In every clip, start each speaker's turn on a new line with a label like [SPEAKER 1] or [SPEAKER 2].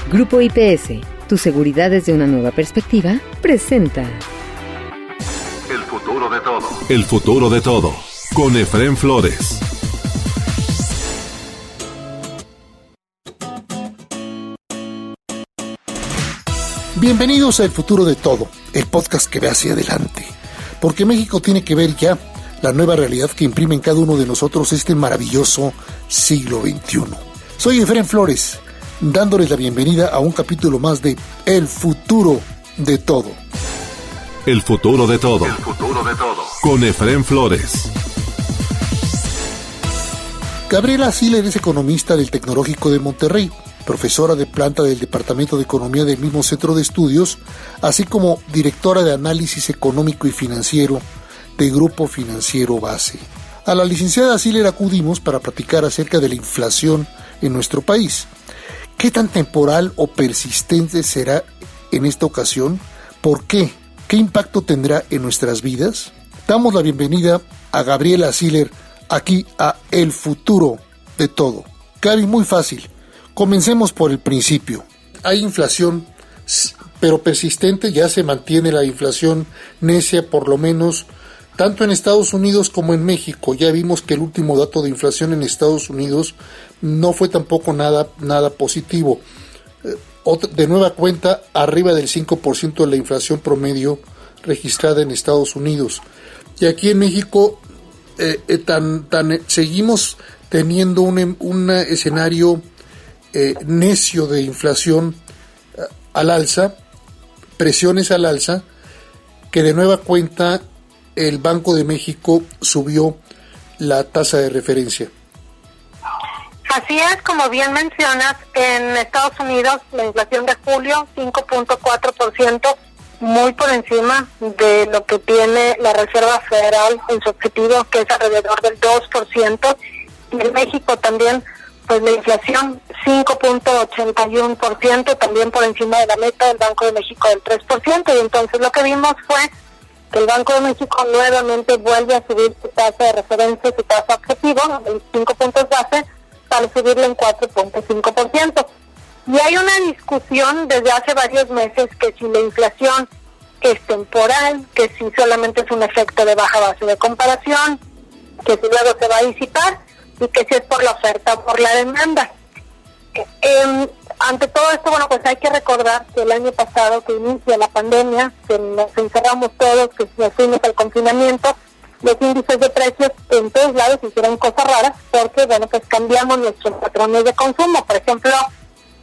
[SPEAKER 1] Grupo IPS, tu seguridad desde una nueva perspectiva, presenta
[SPEAKER 2] El futuro de todo. El futuro de todo, con Efraín Flores.
[SPEAKER 3] Bienvenidos a El futuro de todo, el podcast que ve hacia adelante. Porque México tiene que ver ya la nueva realidad que imprime en cada uno de nosotros este maravilloso siglo XXI. Soy Efraín Flores, dándoles la bienvenida a un capítulo más de El futuro de todo.
[SPEAKER 2] El futuro de todo. El futuro de todo. Con Efraín Flores.
[SPEAKER 3] Gabriela Siller es economista del Tecnológico de Monterrey, profesora de planta del Departamento de Economía del mismo centro de estudios, así como directora de Análisis Económico y Financiero de Grupo Financiero Base. A la licenciada Siller acudimos para platicar acerca de la inflación en nuestro país. ¿Qué tan temporal o persistente será en esta ocasión? ¿Por qué? ¿Qué impacto tendrá en nuestras vidas? Damos la bienvenida a Gabriela Siller aquí a El futuro de todo. Gaby, muy fácil. Comencemos por el principio. Hay inflación, pero persistente, ya se mantiene la inflación necia por lo menos tanto en Estados Unidos como en México. Ya vimos que el último dato de inflación en Estados Unidos no fue tampoco nada positivo. De nueva cuenta, arriba del 5% de la inflación promedio registrada en Estados Unidos. Y aquí en México seguimos teniendo un escenario necio de inflación al alza, presiones al alza, que de nueva cuenta el Banco de México subió la tasa de referencia.
[SPEAKER 4] Así es, como bien mencionas, en Estados Unidos la inflación de julio 5.4%, muy por encima de lo que tiene la Reserva Federal en su objetivo, que es alrededor del 2%, y en México también pues la inflación 5.81%, también por encima de la meta del Banco de México del 3%, y entonces lo que vimos fue que el Banco de México nuevamente vuelve a subir su tasa de referencia, su tasa objetivo, 25 puntos base, para subirla en 4.5%. Y hay una discusión desde hace varios meses que si la inflación es temporal, que si solamente es un efecto de baja base de comparación, que si luego se va a disipar, y que si es por la oferta o por la demanda. Ante todo esto, bueno, pues hay que recordar que el año pasado que inicia la pandemia, que nos encerramos todos, que nos fuimos al confinamiento, los índices de precios en todos lados hicieron cosas raras porque, bueno, pues cambiamos nuestros patrones de consumo. Por ejemplo,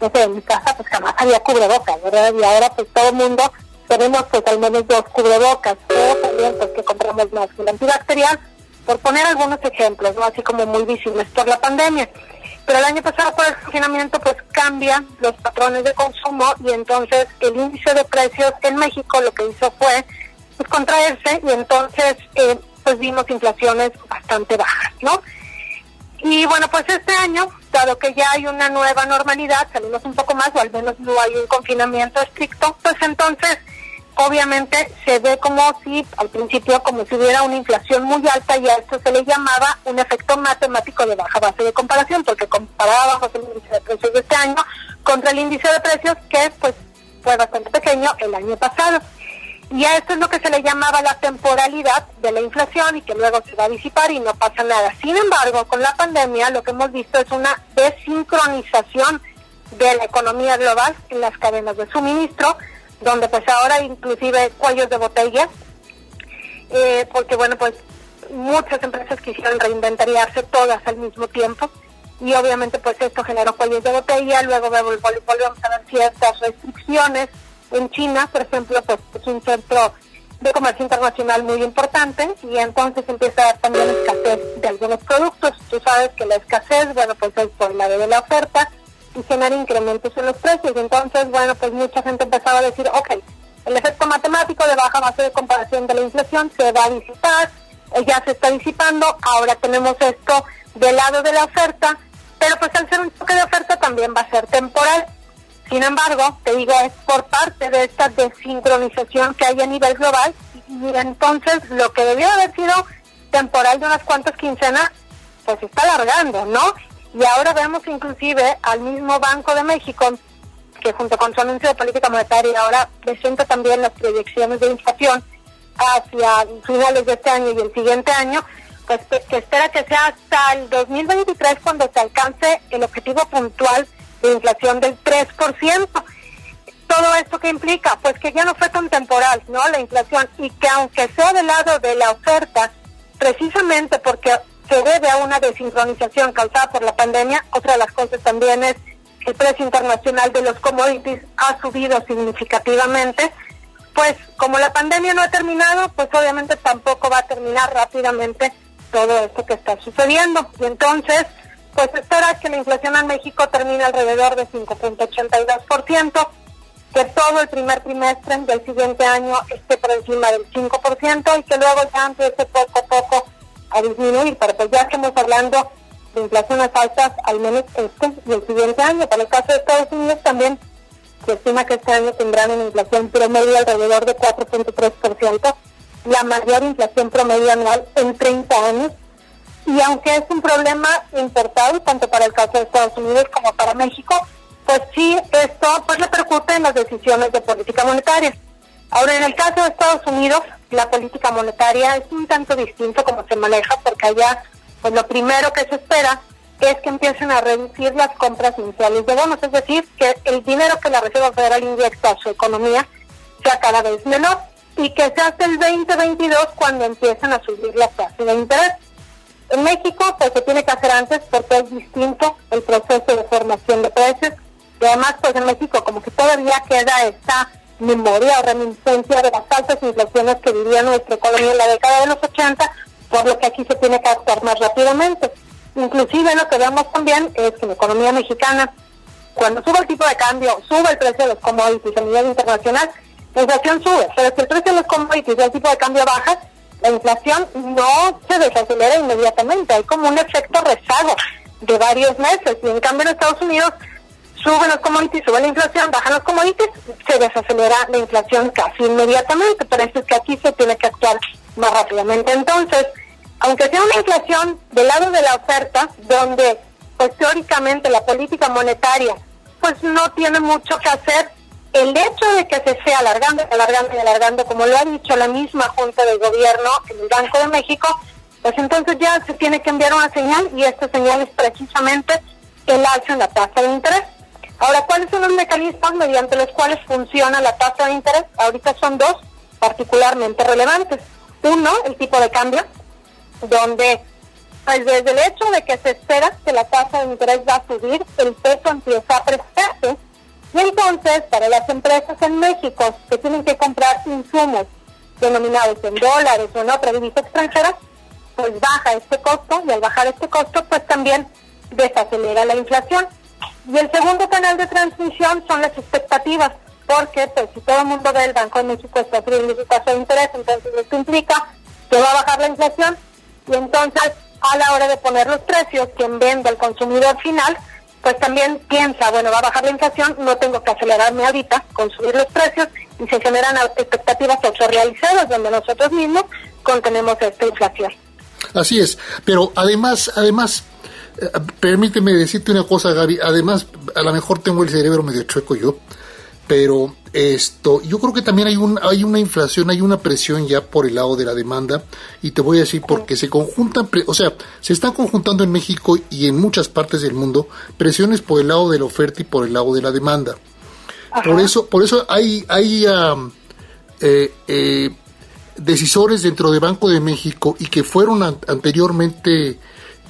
[SPEAKER 4] no sé, en mi casa pues jamás había cubrebocas, ¿verdad? Y ahora pues todo el mundo tenemos pues al menos 2 cubrebocas, o también pues que compramos más que el antibacterial, por poner algunos ejemplos, ¿no? Así como muy visibles por la pandemia. Pero el año pasado por el confinamiento pues cambian los patrones de consumo y entonces el índice de precios en México lo que hizo fue pues contraerse y entonces pues vimos inflaciones bastante bajas, ¿no? Y bueno, pues este año, dado que ya hay una nueva normalidad, salimos un poco más o al menos no hay un confinamiento estricto, pues entonces obviamente se ve como si, al principio, como si hubiera una inflación muy alta y a esto se le llamaba un efecto matemático de baja base de comparación, porque comparábamos el índice de precios de este año contra el índice de precios que pues fue bastante pequeño el año pasado. Y a esto es lo que se le llamaba la temporalidad de la inflación y que luego se va a disipar y no pasa nada. Sin embargo, con la pandemia lo que hemos visto es una desincronización de la economía global en las cadenas de suministro, donde pues ahora inclusive cuellos de botella, porque bueno, pues muchas empresas quisieron reinventariarse todas al mismo tiempo y obviamente pues esto generó cuellos de botella. Luego volvemos a ver ciertas restricciones en China, por ejemplo, pues es un centro de comercio internacional muy importante y entonces empieza a haber también escasez de algunos productos. Tú sabes que la escasez, bueno, pues es por la de la oferta y genera incrementos en los precios. Entonces, bueno, pues mucha gente empezaba a decir, ok, el efecto matemático de baja base de comparación de la inflación se va a disipar, ya se está disipando, ahora tenemos esto del lado de la oferta, pero pues al ser un choque de oferta también va a ser temporal. Sin embargo, te digo, es por parte de esta desincronización que hay a nivel global y entonces lo que debió haber sido temporal de unas cuantas quincenas, pues se está alargando, ¿no? Y ahora vemos inclusive al mismo Banco de México que junto con su anuncio de política monetaria ahora presenta también las proyecciones de inflación hacia finales de este año y el siguiente año, pues que espera que sea hasta el 2023 cuando se alcance el objetivo puntual de inflación del 3%. ¿Todo esto qué implica? Pues que ya no fue tan temporal, ¿no?, la inflación, y que aunque sea del lado de la oferta, precisamente porque se debe a una desincronización causada por la pandemia, otra de las cosas también es que el precio internacional de los commodities ha subido significativamente. Pues como la pandemia no ha terminado, pues obviamente tampoco va a terminar rápidamente todo esto que está sucediendo. Y entonces, pues espera que la inflación en México termine alrededor de 5.82%, que todo el primer trimestre del siguiente año esté por encima del 5% y que luego ya empiece poco a poco a disminuir. Pero pues ya estamos hablando de inflaciones altas, al menos este y el siguiente año. Para el caso de Estados Unidos también se estima que este año tendrán una inflación promedio alrededor de 4.3%, la mayor inflación promedio anual en 30 años. Y aunque es un problema importado, tanto para el caso de Estados Unidos como para México, pues sí, esto pues repercute en las decisiones de política monetaria. Ahora, en el caso de Estados Unidos, la política monetaria es un tanto distinto como se maneja, porque allá, pues lo primero que se espera es que empiecen a reducir las compras mensuales de bonos, es decir, que el dinero que la Reserva Federal inyecta a su economía sea cada vez menor, y que sea hasta el 2022 cuando empiecen a subir las tasas de interés. En México, pues se tiene que hacer antes porque es distinto el proceso de formación de precios, y además, pues en México como que todavía queda esta memoria o reminiscencia de las altas inflaciones que vivía nuestra economía en la década de los 80, por lo que aquí se tiene que actuar más rápidamente. Inclusive lo que vemos también es que en la economía mexicana, cuando sube el tipo de cambio, sube el precio de los commodities a nivel internacional, la inflación sube, pero si el precio de los commodities y el tipo de cambio baja, la inflación no se desacelera inmediatamente, hay como un efecto rezago de varios meses, y en cambio en Estados Unidos suben los commodities, sube la inflación, bajan los commodities, se desacelera la inflación casi inmediatamente, por eso es que aquí se tiene que actuar más rápidamente. Entonces, aunque sea una inflación del lado de la oferta, donde pues teóricamente la política monetaria pues no tiene mucho que hacer, el hecho de que se esté alargando, como lo ha dicho la misma Junta de Gobierno en el Banco de México, pues entonces ya se tiene que enviar una señal, y esta señal es precisamente el alza en la tasa de interés. Ahora, ¿cuáles son los mecanismos mediante los cuales funciona la tasa de interés? Ahorita son dos particularmente relevantes. Uno, el tipo de cambio, donde pues desde el hecho de que se espera que la tasa de interés va a subir, el peso empieza a apreciarse, y entonces para las empresas en México que tienen que comprar insumos denominados en dólares o en otra divisa extranjera, pues baja este costo, y al bajar este costo pues también desacelera la inflación. Y el segundo canal de transmisión son las expectativas, porque pues si todo el mundo ve el Banco de México está subiendo su tasa de interés, entonces esto implica que va a bajar la inflación, y entonces a la hora de poner los precios, quien vende al consumidor final, pues también piensa, bueno, va a bajar la inflación, no tengo que acelerarme ahorita con subir los precios, y se generan expectativas autorrealizadas donde nosotros mismos contenemos esta inflación.
[SPEAKER 3] Así es, pero además, permíteme decirte una cosa, Gaby, además, a lo mejor tengo el cerebro medio chueco yo, pero yo creo que también hay una inflación, hay una presión ya por el lado de la demanda, y te voy a decir porque se están conjuntando en México y en muchas partes del mundo presiones por el lado de la oferta y por el lado de la demanda. Ajá. Por eso hay decisores dentro de Banco de México, y que fueron anteriormente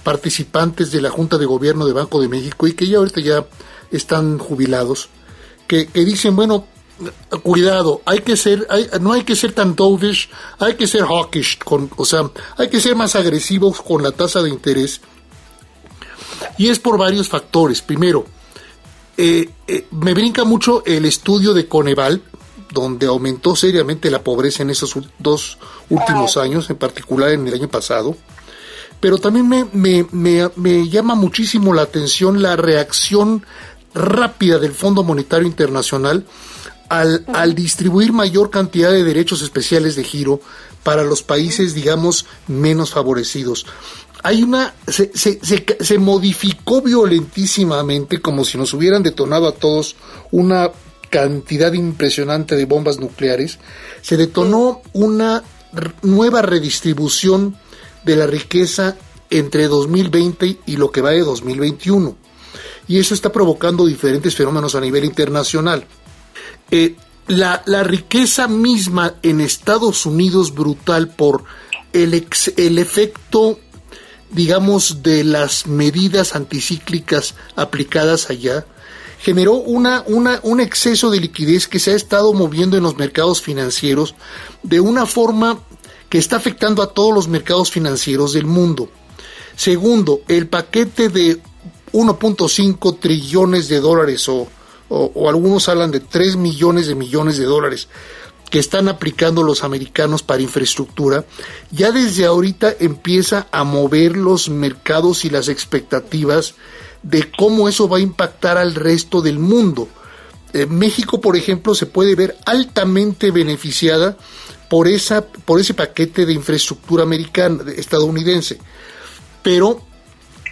[SPEAKER 3] participantes de la Junta de Gobierno de Banco de México, y que ya ahorita ya están jubilados, que dicen, bueno, cuidado, no hay que ser tan dovish, hay que ser hawkish, hay que ser más agresivos con la tasa de interés, y es por varios factores. Primero, me brinca mucho el estudio de Coneval, donde aumentó seriamente la pobreza en esos dos últimos años, en particular en el año pasado. Pero también me llama muchísimo la atención la reacción rápida del Fondo Monetario Internacional al distribuir mayor cantidad de derechos especiales de giro para los países, digamos, menos favorecidos. se modificó violentísimamente, como si nos hubieran detonado a todos una cantidad impresionante de bombas nucleares. Se detonó una nueva redistribución de la riqueza entre 2020 y lo que va de 2021. Y eso está provocando diferentes fenómenos a nivel internacional. La riqueza misma en Estados Unidos brutal por el efecto, digamos, de las medidas anticíclicas aplicadas allá, generó un exceso de liquidez que se ha estado moviendo en los mercados financieros de una forma que está afectando a todos los mercados financieros del mundo. Segundo, el paquete de 1.5 trillones de dólares o algunos hablan de 3 millones de dólares que están aplicando los americanos para infraestructura, ya desde ahorita empieza a mover los mercados y las expectativas de cómo eso va a impactar al resto del mundo. México, por ejemplo, se puede ver altamente beneficiada por ese paquete de infraestructura estadounidense, pero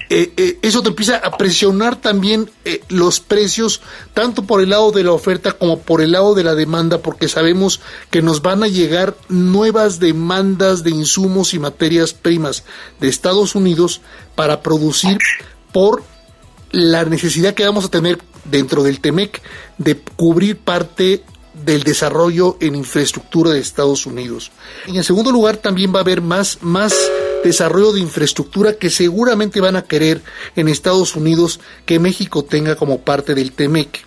[SPEAKER 3] eso te empieza a presionar también los precios, tanto por el lado de la oferta como por el lado de la demanda, porque sabemos que nos van a llegar nuevas demandas de insumos y materias primas de Estados Unidos para producir, por la necesidad que vamos a tener dentro del TEMEC de cubrir parte del desarrollo en infraestructura de Estados Unidos. Y en segundo lugar, también va a haber más desarrollo de infraestructura que seguramente van a querer en Estados Unidos que México tenga como parte del TEMEC.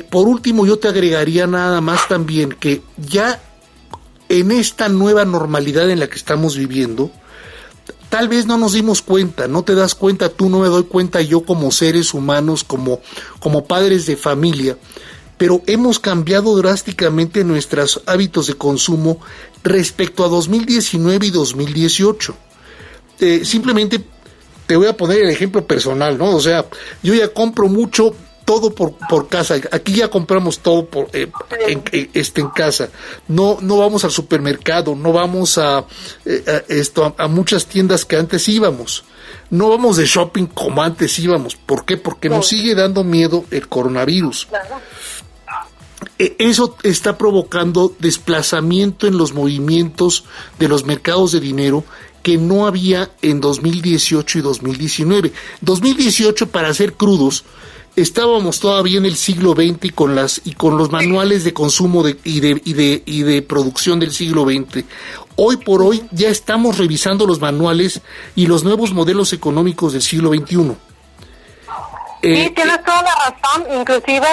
[SPEAKER 3] Por último, yo te agregaría nada más también que ya en esta nueva normalidad en la que estamos viviendo, tal vez no nos dimos cuenta, no te das cuenta, tú no me doy cuenta, yo como seres humanos, como padres de familia, pero hemos cambiado drásticamente nuestros hábitos de consumo respecto a 2019 y 2018. Simplemente te voy a poner el ejemplo personal, ¿no? O sea, yo ya compro mucho, todo por casa. Aquí ya compramos todo en casa. No vamos al supermercado, no vamos a muchas tiendas que antes íbamos. No vamos de shopping como antes íbamos. ¿Por qué? Porque nos sigue dando miedo el coronavirus. Claro. Eso está provocando desplazamiento en los movimientos de los mercados de dinero que no había en 2018 y 2019. 2018, para ser crudos, estábamos todavía en el siglo XX y con los manuales de consumo y de producción del siglo XX. Hoy por hoy ya estamos revisando los manuales y los nuevos modelos económicos del siglo XXI.
[SPEAKER 4] Sí, tienes toda la razón, inclusive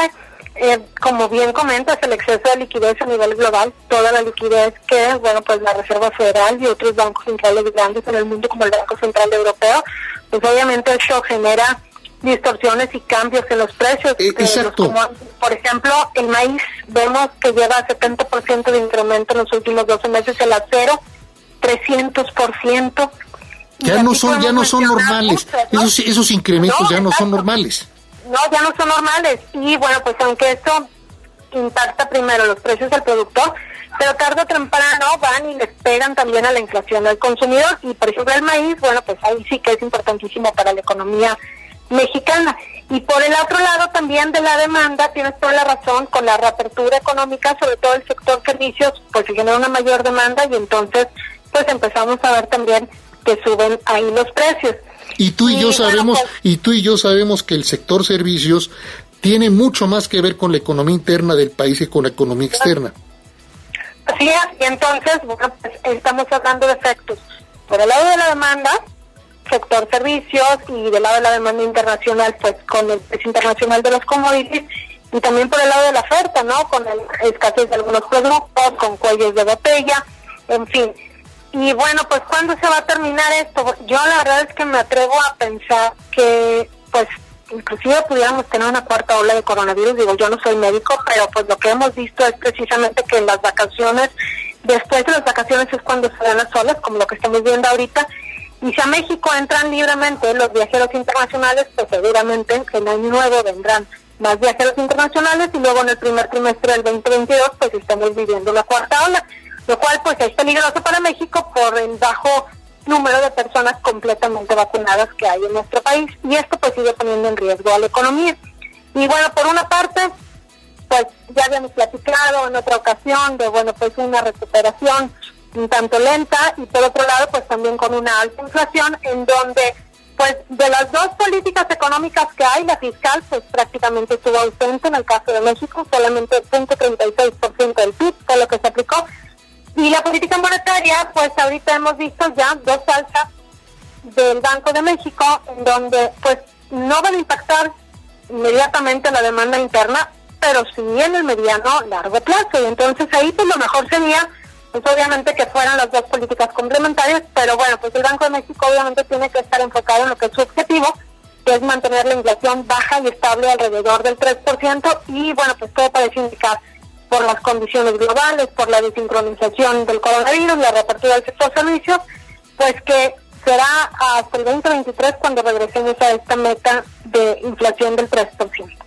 [SPEAKER 4] como bien comentas, el exceso de liquidez a nivel global, toda la liquidez que, pues la Reserva Federal y otros bancos centrales grandes en el mundo, como el Banco Central Europeo, pues obviamente eso genera distorsiones y cambios en los precios.
[SPEAKER 3] Exacto.
[SPEAKER 4] Por ejemplo, el maíz, vemos que lleva 70% de incremento en los últimos 12 meses, el acero, 300%.
[SPEAKER 3] Ya no son normales, ¿no? Esos incrementos ya no son normales.
[SPEAKER 4] No, ya no son normales. Y pues aunque esto impacta primero los precios del productor, pero tarde o temprano van y les pegan también a la inflación del consumidor. Y por ejemplo el maíz, pues ahí sí que es importantísimo para la economía mexicana. Y por el otro lado también de la demanda, tienes toda la razón, con la reapertura económica, sobre todo el sector servicios, pues se genera una mayor demanda y entonces pues empezamos a ver también que suben ahí los precios.
[SPEAKER 3] Y tú y yo sabemos que el sector servicios tiene mucho más que ver con la economía interna del país que con la economía externa.
[SPEAKER 4] Así es, y entonces, pues estamos hablando de efectos. Por el lado de la demanda, sector servicios, y del lado de la demanda internacional, pues con el precio internacional de los commodities, y también por el lado de la oferta, ¿no? Con la escasez de algunos productos, con cuellos de botella, en fin. Y pues ¿cuándo se va a terminar esto? Yo la verdad es que me atrevo a pensar que pues inclusive pudiéramos tener una cuarta ola de coronavirus. Digo, yo no soy médico, pero pues lo que hemos visto es precisamente que en las vacaciones, después de las vacaciones es cuando se dan las olas, como lo que estamos viendo ahorita. Y si a México entran libremente los viajeros internacionales, pues seguramente en año nuevo vendrán más viajeros internacionales y luego en el primer trimestre del 2022 pues estamos viviendo la cuarta ola. Lo cual pues es peligroso para México por el bajo número de personas completamente vacunadas que hay en nuestro país, y esto pues sigue poniendo en riesgo a la economía. Y bueno, por una parte, pues ya habíamos platicado en otra ocasión de, bueno, pues una recuperación un tanto lenta, y por otro lado, pues también con una alta inflación, en donde, pues de las dos políticas económicas que hay, la fiscal, pues prácticamente estuvo ausente. En el caso de México, solamente 0.36% del PIB fue lo que se aplicó. Y la política monetaria, pues ahorita hemos visto ya dos alzas del Banco de México, en donde pues no van a impactar inmediatamente la demanda interna, pero sí en el mediano largo plazo. Y entonces ahí pues lo mejor sería, pues obviamente que fueran las dos políticas complementarias, pero bueno, pues el Banco de México obviamente tiene que estar enfocado en lo que es su objetivo, que es mantener la inflación baja y estable alrededor del 3%, y bueno, pues todo parece indicar, por las condiciones globales, por la desincronización del coronavirus, la reapertura del sector servicios, pues que será hasta el 2023 cuando regresemos a esta meta de inflación del 3%.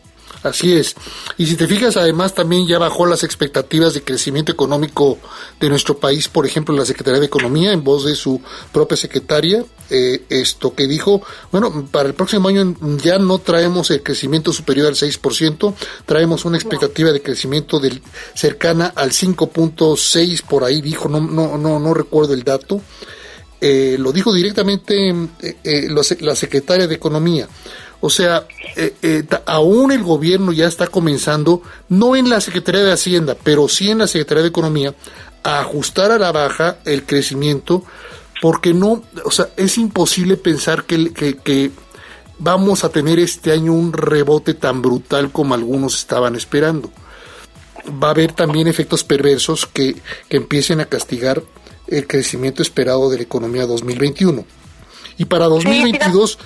[SPEAKER 3] Así es. Y si te fijas, además también ya bajó las expectativas de crecimiento económico de nuestro país, por ejemplo, la Secretaría de Economía, en voz de su propia secretaria, esto que dijo, bueno, para el próximo año ya no traemos el crecimiento superior al 6%, traemos una expectativa de crecimiento cercana al 5.6, por ahí dijo, no recuerdo el dato. Lo dijo directamente la secretaria de Economía. O sea, aún el gobierno ya está comenzando, no en la Secretaría de Hacienda, pero sí en la Secretaría de Economía, a ajustar a la baja el crecimiento, porque no, o sea, es imposible pensar que vamos a tener este año un rebote tan brutal como algunos estaban esperando. Va a haber también efectos perversos que empiecen a castigar el crecimiento esperado de la economía 2021. Y para 2022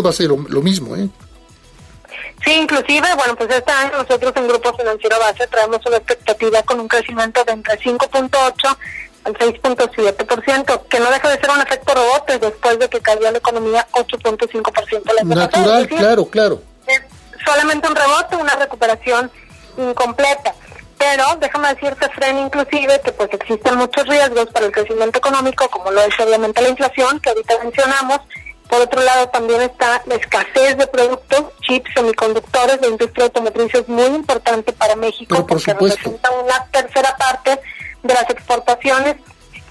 [SPEAKER 3] va a ser lo mismo, ¿eh?
[SPEAKER 4] Sí, inclusive, bueno, pues este año nosotros en Grupo Financiero Base traemos una expectativa con un crecimiento de entre 5.8 al 6.7%, que no deja de ser un efecto rebote después de que cayó la economía 8.5% la semana.
[SPEAKER 3] Natural, claro.
[SPEAKER 4] Es solamente un rebote, una recuperación incompleta. Pero déjame decirte, Fren, inclusive, que pues existen muchos riesgos para el crecimiento económico, como lo es obviamente la inflación, que ahorita mencionamos. Por otro lado, también está la escasez de productos, chips, semiconductores. La industria automotriz es muy importante para México, porque representa una tercera parte de las exportaciones.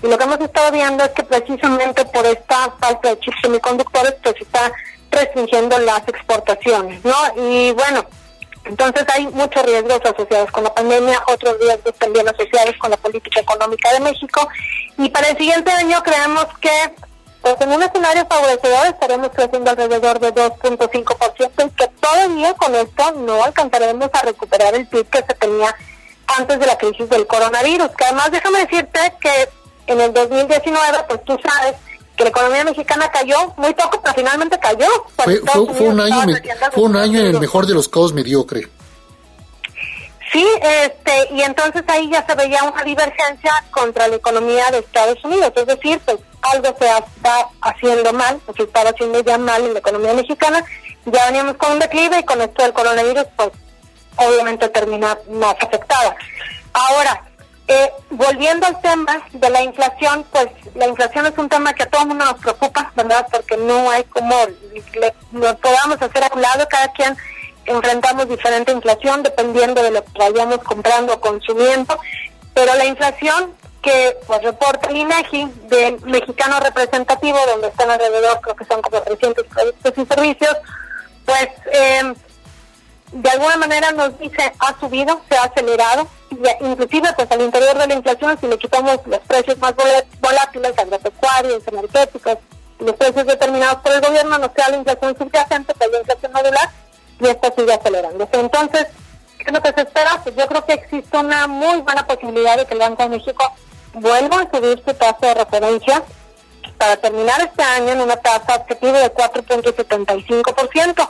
[SPEAKER 4] Y lo que hemos estado viendo es que precisamente por esta falta de chips semiconductores, pues está restringiendo las exportaciones, ¿no? Y bueno, entonces hay muchos riesgos asociados con la pandemia, otros riesgos también asociados con la política económica de México. Y para el siguiente año creemos que, pues en un escenario favorecedor, estaremos creciendo alrededor de 2.5%, y que todavía con esto no alcanzaremos a recuperar el PIB que se tenía antes de la crisis del coronavirus. Que además, déjame decirte que en el 2019, pues tú sabes que la economía mexicana cayó muy poco, pero finalmente cayó.
[SPEAKER 3] Fue un año en el mejor de los casos mediocre.
[SPEAKER 4] Sí, y entonces ahí ya se veía una divergencia contra la economía de Estados Unidos, es decir, pues algo se está haciendo mal, o se estaba haciendo ya mal en la economía mexicana. Ya veníamos con un declive, y con esto del coronavirus, pues obviamente termina más afectada. Ahora, volviendo al tema de la inflación, pues la inflación es un tema que a todo el mundo nos preocupa, ¿verdad? Porque no hay como nos podamos hacer a un lado, cada quien enfrentamos diferente inflación dependiendo de lo que vayamos comprando o consumiendo, pero la inflación que pues reporta el INEGI del mexicano representativo, donde están alrededor, creo que son como 300 productos y servicios, pues de alguna manera nos dice, ha subido, se ha acelerado, y inclusive pues al interior de la inflación, si le quitamos los precios más volátiles, agropecuarios, energéticos, los precios determinados por el gobierno, nos queda la inflación subyacente, que es la inflación modular, y esta sigue acelerándose. Entonces, ¿qué es lo que se espera? Pues yo creo que existe una muy buena posibilidad de que el Banco de México vuelva a subir su tasa de referencia para terminar este año en una tasa objetiva de 4.75%.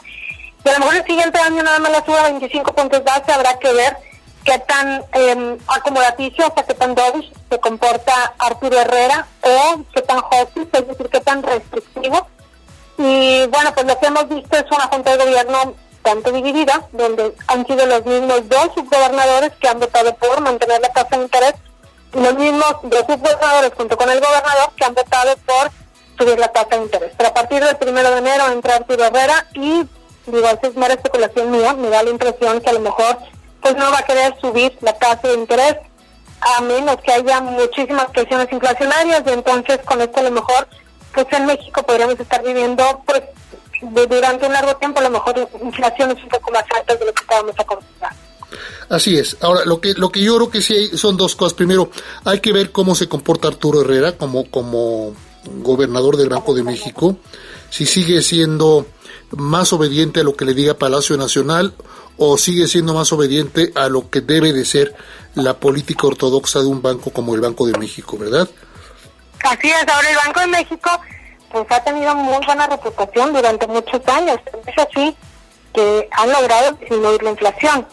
[SPEAKER 4] Y a lo mejor el siguiente año nada más la suba a 25 puntos base. Habrá que ver qué tan acomodaticio, o sea, qué tan dovish se comporta Arturo Herrera, o qué tan hawkish, es decir, qué tan restrictivo. Y bueno, pues lo que hemos visto es una junta de gobierno bastante dividida, donde han sido los mismos dos subgobernadores que han votado por mantener la tasa de interés los mismos de sus gobernadores junto con el gobernador que han votado por subir la tasa de interés. Pero a partir del 1 de enero entra Arturo Herrera y, digo, esa es mera especulación mía, me da la impresión que a lo mejor pues no va a querer subir la tasa de interés a menos que haya muchísimas presiones inflacionarias, y entonces con esto a lo mejor pues en México podríamos estar viviendo pues durante un largo tiempo a lo mejor inflaciones un poco más altas de lo que estábamos acostumbrados.
[SPEAKER 3] Así es. Ahora, lo que yo creo que sí son dos cosas. Primero, hay que ver cómo se comporta Arturo Herrera como gobernador del Banco de México, si sigue siendo más obediente a lo que le diga Palacio Nacional o sigue siendo más obediente a lo que debe de ser la política ortodoxa de un banco como el Banco de México, ¿verdad?
[SPEAKER 4] Así es. Ahora el Banco de México pues ha tenido muy buena reputación durante muchos años. Es así que han logrado disminuir la inflación.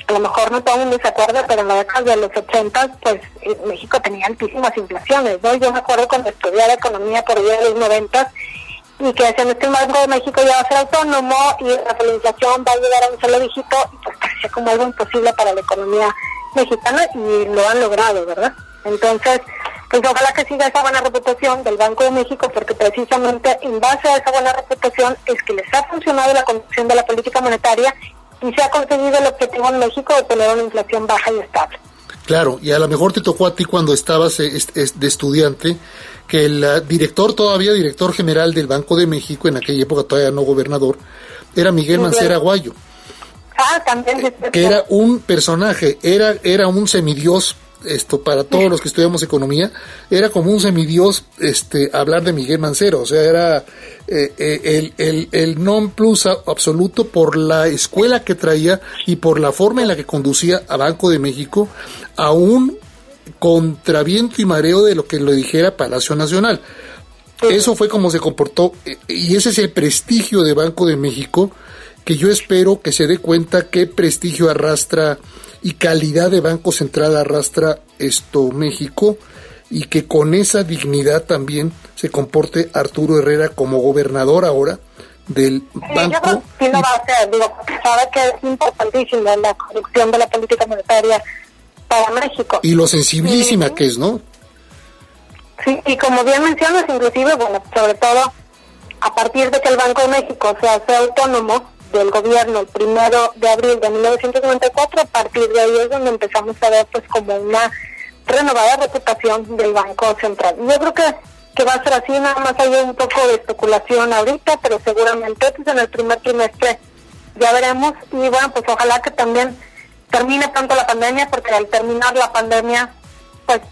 [SPEAKER 4] A lo mejor no todo el mundo se acuerda, pero en la década de los 80, pues México tenía altísimas inflaciones, ¿no? Yo me acuerdo cuando estudiaba economía por allá de los 90 y que decían que el Banco de México ya va a ser autónomo y la inflación va a llegar a un solo dígito, y pues parecía como algo imposible para la economía mexicana y lo han logrado, ¿verdad? Entonces, pues ojalá que siga esa buena reputación del Banco de México, porque precisamente en base a esa buena reputación es que les ha funcionado la conducción de la política monetaria y se ha conseguido el objetivo en México de tener una inflación baja y estable. Claro,
[SPEAKER 3] y a lo mejor te tocó a ti cuando estabas de estudiante, que el director general del Banco de México, en aquella época todavía no gobernador, era Miguel Mancera Aguayo.
[SPEAKER 4] También.
[SPEAKER 3] Que era un personaje, era un semidios. Para todos los que estudiamos economía, era como un semidios hablar de Miguel Mancera, o sea, era el non plus absoluto por la escuela que traía y por la forma en la que conducía a Banco de México, aún contra viento y mareo de lo que le dijera Palacio Nacional. Eso fue como se comportó, y ese es el prestigio de Banco de México, que yo espero que se dé cuenta qué prestigio arrastra y calidad de Banco Central arrastra México, y que con esa dignidad también se comporte Arturo Herrera como gobernador ahora del banco. Yo creo que sí lo va a hacer,
[SPEAKER 4] sabe que es importantísima la conducción de la política monetaria para México.
[SPEAKER 3] Y lo sensibilísima que es, ¿no?
[SPEAKER 4] Sí, y como bien mencionas, inclusive, sobre todo a partir de que el Banco de México se hace autónomo del gobierno el 1 de abril de 1994, a partir de ahí es donde empezamos a ver pues como una renovada reputación del Banco Central. Yo creo que va a ser así, nada más hay un poco de especulación ahorita, pero seguramente pues en el primer trimestre ya veremos, y bueno, pues ojalá que también termine pronto la pandemia, porque al terminar la pandemia pues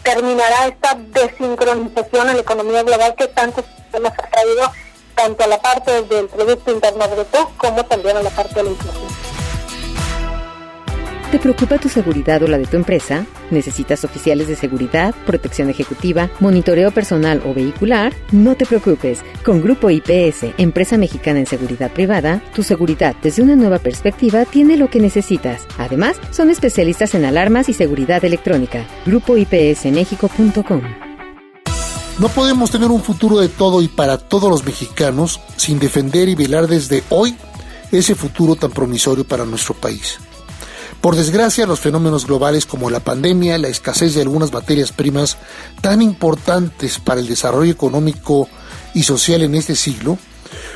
[SPEAKER 4] terminará esta desincronización en la economía global que tantos problemas ha traído, tanto a la parte del Producto Interno Bruto como también a la parte de la inflación.
[SPEAKER 1] ¿Te preocupa tu seguridad o la de tu empresa? ¿Necesitas oficiales de seguridad, protección ejecutiva, monitoreo personal o vehicular? No te preocupes. Con Grupo IPS, empresa mexicana en seguridad privada, tu seguridad desde una nueva perspectiva tiene lo que necesitas. Además, son especialistas en alarmas y seguridad electrónica. GrupoIPSMexico.com.
[SPEAKER 3] No podemos tener un futuro de todo y para todos los mexicanos sin defender y velar desde hoy ese futuro tan promisorio para nuestro país. Por desgracia, los fenómenos globales como la pandemia, la escasez de algunas materias primas tan importantes para el desarrollo económico y social en este siglo,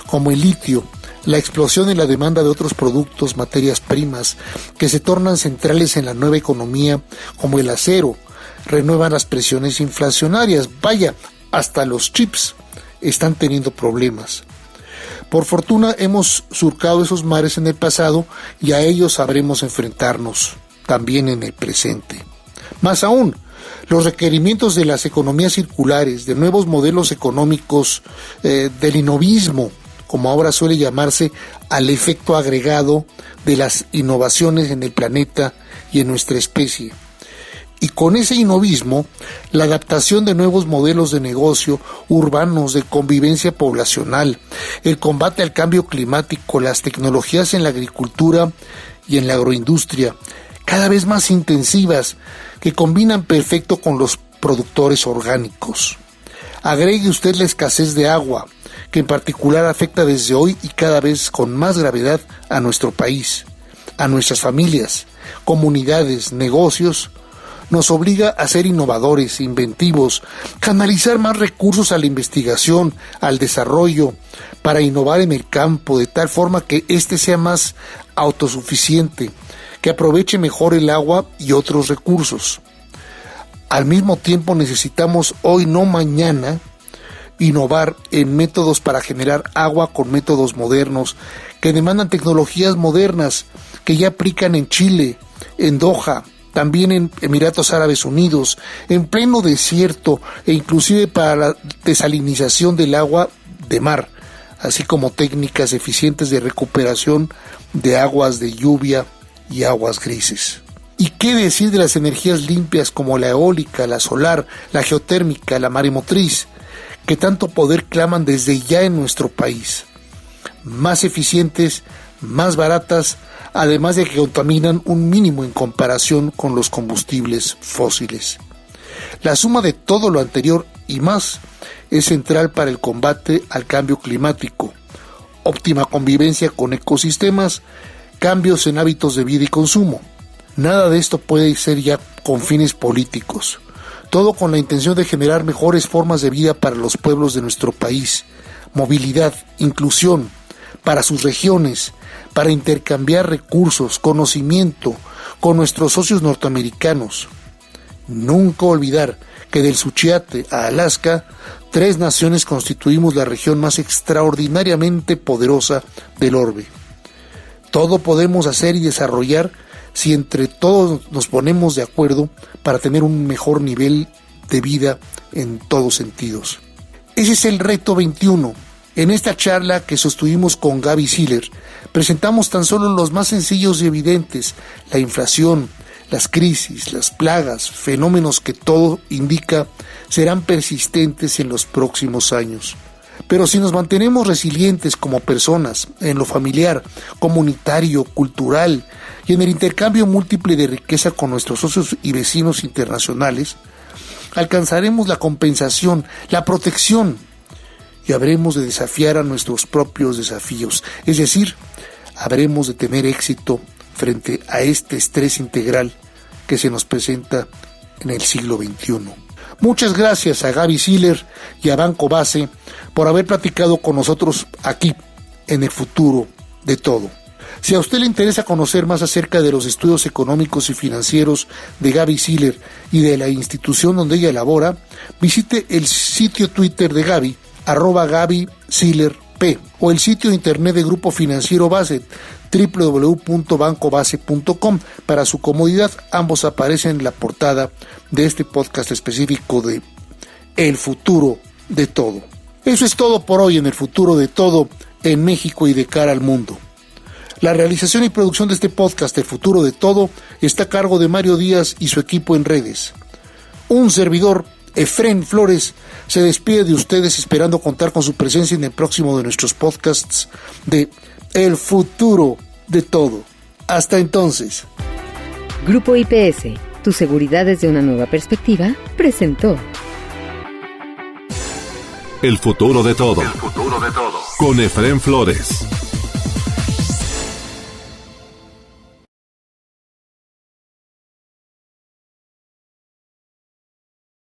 [SPEAKER 3] como el litio, la explosión en la demanda de otros productos, materias primas, que se tornan centrales en la nueva economía, como el acero, renuevan las presiones inflacionarias. Vaya, hasta los chips están teniendo problemas. Por fortuna hemos surcado esos mares en el pasado y a ellos sabremos enfrentarnos también en el presente. Más aún, los requerimientos de las economías circulares, de nuevos modelos económicos, del innovismo, como ahora suele llamarse, al efecto agregado de las innovaciones en el planeta y en nuestra especie. Y con ese innovismo, la adaptación de nuevos modelos de negocio urbanos, de convivencia poblacional, el combate al cambio climático, las tecnologías en la agricultura y en la agroindustria, cada vez más intensivas, que combinan perfecto con los productores orgánicos. Agregue usted la escasez de agua, que en particular afecta desde hoy y cada vez con más gravedad a nuestro país, a nuestras familias, comunidades, negocios. nos obliga a ser innovadores, inventivos, canalizar más recursos a la investigación, al desarrollo, para innovar en el campo de tal forma que éste sea más autosuficiente, que aproveche mejor el agua y otros recursos. Al mismo tiempo necesitamos hoy, no mañana, innovar en métodos para generar agua con métodos modernos que demandan tecnologías modernas que ya aplican en Chile, en Doha, también en Emiratos Árabes Unidos, en pleno desierto e inclusive para la desalinización del agua de mar, así como técnicas eficientes de recuperación de aguas de lluvia y aguas grises. ¿Y qué decir de las energías limpias como la eólica, la solar, la geotérmica, la maremotriz, que tanto poder claman desde ya en nuestro país? Más eficientes, más baratas, además de que contaminan un mínimo en comparación con los combustibles fósiles. La suma de todo lo anterior y más es central para el combate al cambio climático, óptima convivencia con ecosistemas, cambios en hábitos de vida y consumo. Nada de esto puede ser ya con fines políticos. Todo con la intención de generar mejores formas de vida para los pueblos de nuestro país, movilidad, inclusión, para sus regiones, para intercambiar recursos, conocimiento con nuestros socios norteamericanos. Nunca olvidar que del Suchiate a Alaska, 3 naciones constituimos la región más extraordinariamente poderosa del orbe. Todo podemos hacer y desarrollar si entre todos nos ponemos de acuerdo para tener un mejor nivel de vida en todos sentidos. Ese es el reto 21. En esta charla que sostuvimos con Gaby Siller, presentamos tan solo los más sencillos y evidentes: la inflación, las crisis, las plagas, fenómenos que todo indica serán persistentes en los próximos años. Pero si nos mantenemos resilientes como personas, en lo familiar, comunitario, cultural y en el intercambio múltiple de riqueza con nuestros socios y vecinos internacionales, alcanzaremos la compensación, la protección, y habremos de desafiar a nuestros propios desafíos, es decir, habremos de tener éxito frente a este estrés integral que se nos presenta en el siglo XXI. Muchas gracias a Gaby Siller y a Banco Base por haber platicado con nosotros aquí en El Futuro de Todo. Si a usted le interesa conocer más acerca de los estudios económicos y financieros de Gaby Siller y de la institución donde ella labora, visite el sitio Twitter de Gaby, @GabySillerP, o el sitio internet de Grupo Financiero Base, www.bancobase.com. Para su comodidad, ambos aparecen en la portada de este podcast específico de El Futuro de Todo. Eso es todo por hoy en El Futuro de Todo en México y de cara al mundo. La realización y producción de este podcast, El Futuro de Todo, está a cargo de Mario Díaz y su equipo en redes. Un servidor, Efrén Flores, se despide de ustedes esperando contar con su presencia en el próximo de nuestros podcasts de El Futuro de Todo. Hasta entonces.
[SPEAKER 1] Grupo IPS, tu seguridad desde una nueva perspectiva, presentó
[SPEAKER 2] El Futuro de Todo. El Futuro de Todo. Con Efrén Flores.